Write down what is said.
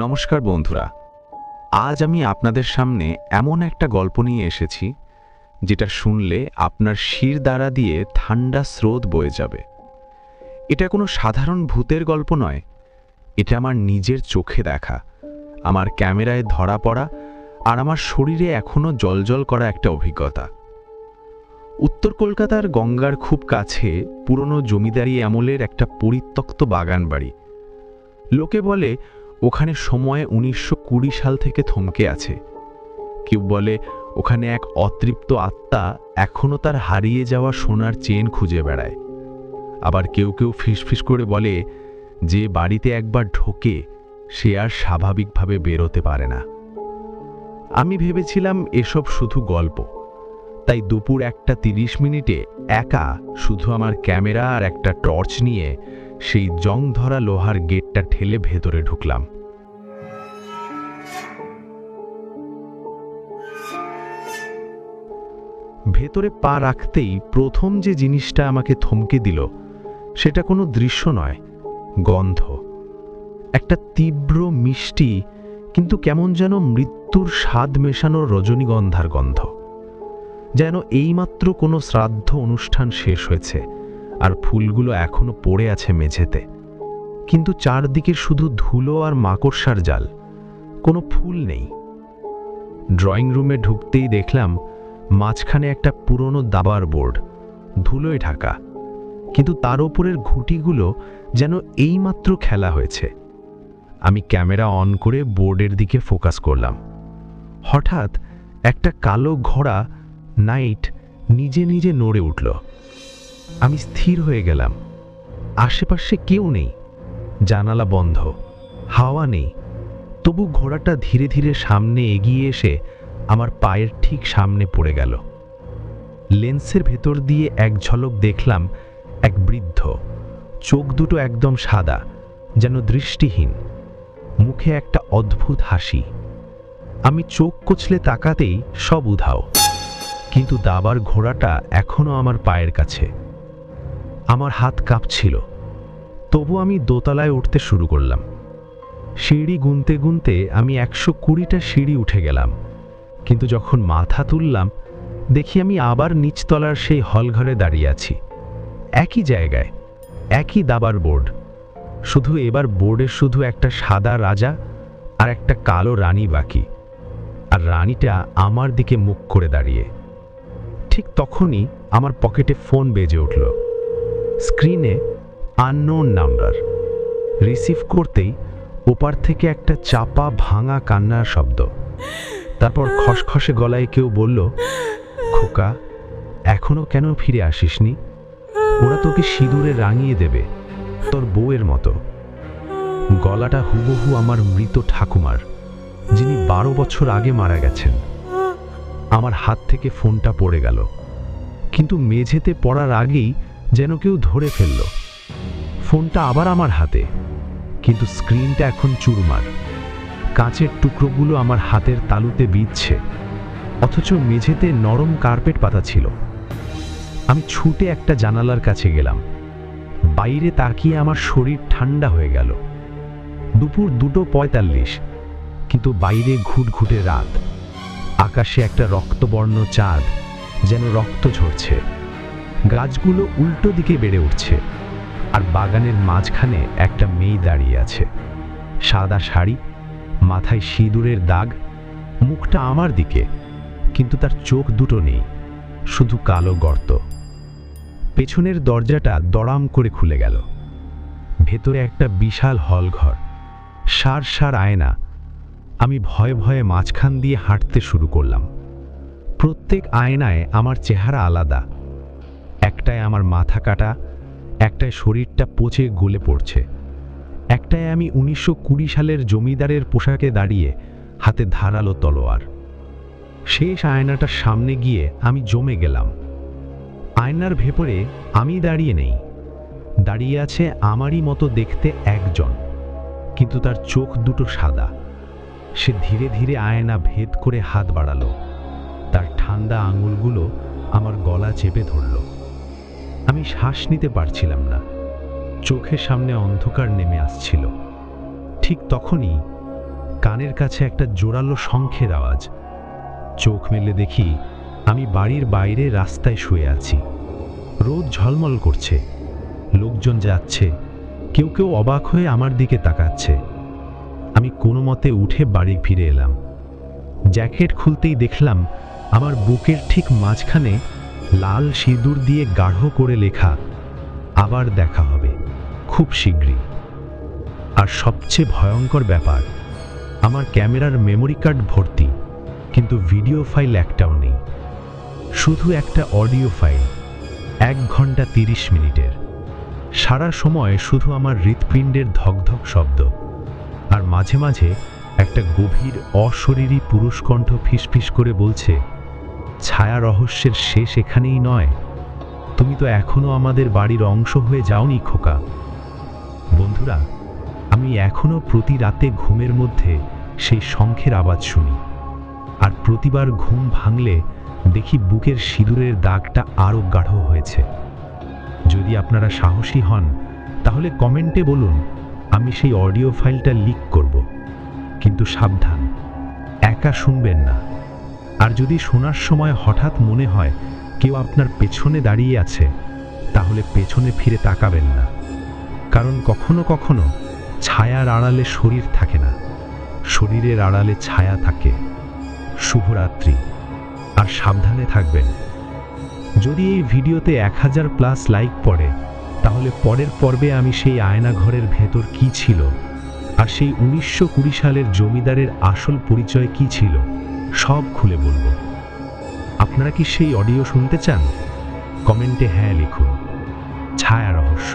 নমস্কার বন্ধুরা, আজ আমি আপনাদের সামনে এমন একটা গল্প নিয়ে এসেছি যেটা শুনলে আপনার শির দ্বারা দিয়ে ঠান্ডা স্রোত বয়ে যাবে। এটা কোনো সাধারণ ভূতের গল্প নয়, এটা আমার নিজের চোখে দেখা, আমার ক্যামেরায় ধরা পড়া আর আমার শরীরে এখনো জ্বলজ্বল করা একটা অভিজ্ঞতা। উত্তর কলকাতার গঙ্গার খুব কাছে পুরনো জমিদারি আমলের একটা পরিত্যক্ত বাগান বাড়ি। লোকে বলে ওখানে সময় 1920 সাল থেকে থমকে আছে। কেউ বলে ওখানে এক অতৃপ্ত আত্মা এখনো তার হারিয়ে যাওয়া সোনার চেন খুঁজে বেড়ায়। আবার কেউ কেউ ফিসফিস করে বলে যে বাড়িতে একবার ঢোকে সে আর স্বাভাবিকভাবে বেরোতে পারে না। আমি ভেবেছিলাম এসব শুধু গল্প, তাই দুপুর 1:30 মিনিটে একা শুধু আমার ক্যামেরা আর একটা টর্চ নিয়ে সেই জং ধরা লোহার গেটটা ঠেলে ভেতরে ঢুকলাম। ভেতরে পা রাখতেই প্রথম যে জিনিসটা আমাকে থমকে দিল সেটা কোনো দৃশ্য নয়, গন্ধ। একটা তীব্র মিষ্টি কিন্তু কেমন যেন মৃত্যুর স্বাদ মেশানো রজনীগন্ধার গন্ধ। যেন এইমাত্র কোনো শ্রাদ্ধ অনুষ্ঠান শেষ হয়েছে আর ফুলগুলো এখনো পড়ে আছে মেঝেতে, কিন্তু চারদিকে শুধু ধুলো আর মাকড়সার জাল, কোনো ফুল নেই। ড্রয়িং রুমে ঢুকতেই দেখলাম মাঝখানে একটা পুরনো দাবার বোর্ড, ধুলোয় ঢাকা, কিন্তু তার ওপরের ঘুঁটিগুলো যেন এইমাত্র খেলা হয়েছে। আমি ক্যামেরা অন করে বোর্ডের দিকে ফোকাস করলাম। হঠাৎ একটা কালো ঘোড়া নাইট নিজে নিজে নড়ে উঠল। আমি স্থির হয়ে গেলাম। আশেপাশে কেউ নেই, জানালা বন্ধ, হাওয়া নেই, তবু ঘোড়াটা ধীরে ধীরে সামনে এগিয়ে এসে আমার পায়ের ঠিক সামনে পড়ে গেল। লেন্সের ভেতর দিয়ে এক ঝলক দেখলাম এক বৃদ্ধ, চোখ দুটো একদম সাদা, যেন দৃষ্টিহীন, মুখে একটা অদ্ভুত হাসি। আমি চোখ কচলে তাকাতেই সব উধাও, কিন্তু দাবার ঘোড়াটা এখনো আমার পায়ের কাছে। আমার হাত কাঁপছিল, তবু আমি দোতলায় উঠতে শুরু করলাম। সিঁড়ি গুনতে গুনতে আমি 120টা সিঁড়ি উঠে গেলাম, কিন্তু যখন মাথা তুললাম দেখি আমি আবার নিচতলার সেই হলঘরে দাঁড়িয়ে আছি, একই জায়গায়, একই দাবার বোর্ড। শুধু এবার বোর্ডে শুধু একটা সাদা রাজা আর একটা কালো রানী বাকি, আর রানীটা আমার দিকে মুখ করে দাঁড়িয়ে। ঠিক তখনই আমার পকেটে ফোন বেজে উঠল। স্ক্রিনে আননোন নাম্বার। রিসিভ করতেই ওপার থেকে একটা চাপা ভাঙা কান্নার শব্দ। তারপর খসখসে গলায় কেউ বলল, খোকা, এখনো কেন ফিরে আসিসনি? ওরা তোকে সিঁদুরে রাঙিয়ে দেবে, তোর বউয়ের মতো। গলাটা হুবহু আমার মৃত ঠাকুমার, যিনি 12 বছর আগে মারা গেছেন। আমার হাত থেকে ফোনটা পড়ে গেল, কিন্তু মেঝেতে পড়ার আগেই যেন কেউ ধরে ফেলল। ফোনটা আবার আমার হাতে, কিন্তু স্ক্রিনটা এখন চুরমার। কাঁচের টুকরোগুলো আমার হাতের তালুতে বিঁধছে, অথচ মেঝেতে নরম কার্পেট পাতা ছিল। আমি ছুটে একটা জানালার কাছে গেলাম। বাইরে তাকিয়ে আমার শরীর ঠান্ডা হয়ে গেল। দুপুর 2:45, কিন্তু বাইরে ঘুটঘুটে রাত। আকাশে একটা রক্তবর্ণ চাঁদ, যেন রক্ত ঝরছে। গাছগুলো উল্টো দিকে বেড়ে উঠছে, আর বাগানের মাঝখানে একটা মেয়ে দাঁড়িয়ে আছে, সাদা শাড়ি, মাথায় সিঁদুরের দাগ, মুখটা আমার দিকে, কিন্তু তার চোখ দুটো নেই, শুধু কালো গর্ত। পেছনের দরজাটা দড়াম করে খুলে গেল। ভেতরে একটা বিশাল হলঘর, সার সার আয়না। আমি ভয়ে ভয়ে মাঝখান দিয়ে হাঁটতে শুরু করলাম। প্রত্যেক আয়নায় আমার চেহারা আলাদা। একটায় আমার মাথা কাটা, একটায় শরীরটা পচে গলে পড়ছে, একটায় আমি 1920 সালের জমিদারের পোশাকে দাঁড়িয়ে, হাতে ধারালো তলোয়ার। শেষ আয়নাটার সামনে গিয়ে আমি জমে গেলাম। আয়নার ভেতরে আমি দাঁড়িয়ে নেই, দাঁড়িয়ে আছে আমারই মতো দেখতে একজন, কিন্তু তার চোখ দুটো সাদা। সে ধীরে ধীরে আয়না ভেদ করে হাত বাড়ালো। তার ঠান্ডা আঙুলগুলো আমার গলা চেপে ধরল। আমি শ্বাস নিতে পারছিলাম না, চোখের সামনে অন্ধকার নেমে আসছিল। ঠিক তখনই কানের কাছে একটা জোরালো শঙ্খের আওয়াজ। চোখ মেলে দেখি আমি বাড়ির বাইরে রাস্তায় শুয়ে আছি। রোদ ঝলমল করছে, লোকজন যাচ্ছে, কেউ কেউ অবাক হয়ে আমার দিকে তাকাচ্ছে। আমি কোনো মতে উঠে বাড়ি ফিরে এলাম। জ্যাকেট খুলতেই দেখলাম আমার বুকের ঠিক মাঝখানে লাল সিঁদুর দিয়ে গাঢ় করে লেখা, আবার দেখা হবে, খুব শীঘ্রই। আর সবচেয়ে ভয়ঙ্কর ব্যাপার, আমার ক্যামেরার মেমোরি কার্ড ভর্তি, কিন্তু ভিডিও ফাইল একটাও নেই। শুধু একটা অডিও ফাইল, 1 ঘন্টা 30 মিনিটের। সারা সময় শুধু আমার হৃৎপিণ্ডের ধকধক শব্দ, আর মাঝে মাঝে একটা গভীর অশরীরী পুরুষকণ্ঠ ফিসফিস করে বলছে, ছায়া রহস্যের শেষ এখানেই নয়, তুমি তো এখনো আমাদের বাড়ির অংশ হয়ে যাওনি খোকা। বন্ধুরা, আমি এখনো প্রতি রাতে ঘুমের মধ্যে সেই শঙ্খের আওয়াজ শুনি, আর প্রতিবার ঘুম ভাঙলে দেখি বুকের সিঁদুরের দাগটা আরও গাঢ় হয়েছে। যদি আপনারা সাহসী হন তাহলে কমেন্টে বলুন, আমি সেই অডিও ফাইলটা লিক করব। কিন্তু সাবধান, একা শুনবেন না। আর যদি শোনার সময় হঠাৎ মনে হয় কেউ আপনার পেছনে দাঁড়িয়ে আছে, তাহলে পেছনে ফিরে তাকাবেন না, কারণ কখনো কখনো ছায়ার আড়ালে শরীর থাকে না, শরীরের আড়ালে ছায়া থাকে। শুভরাত্রি, আর সাবধানে থাকবেন। যদি এই ভিডিওতে 1000+ লাইক পড়ে, তাহলে পরের পর্বে আমি সেই আয়নাঘরের ভেতর কি ছিল, আর সেই 1920 সালের জমিদারের আসল পরিচয় কি ছিল, সব খুলে বলবো। আপনারা কি সেই অডিও শুনতে চান? কমেন্টে হ্যাঁ লিখুন। ছায়া রহস্য।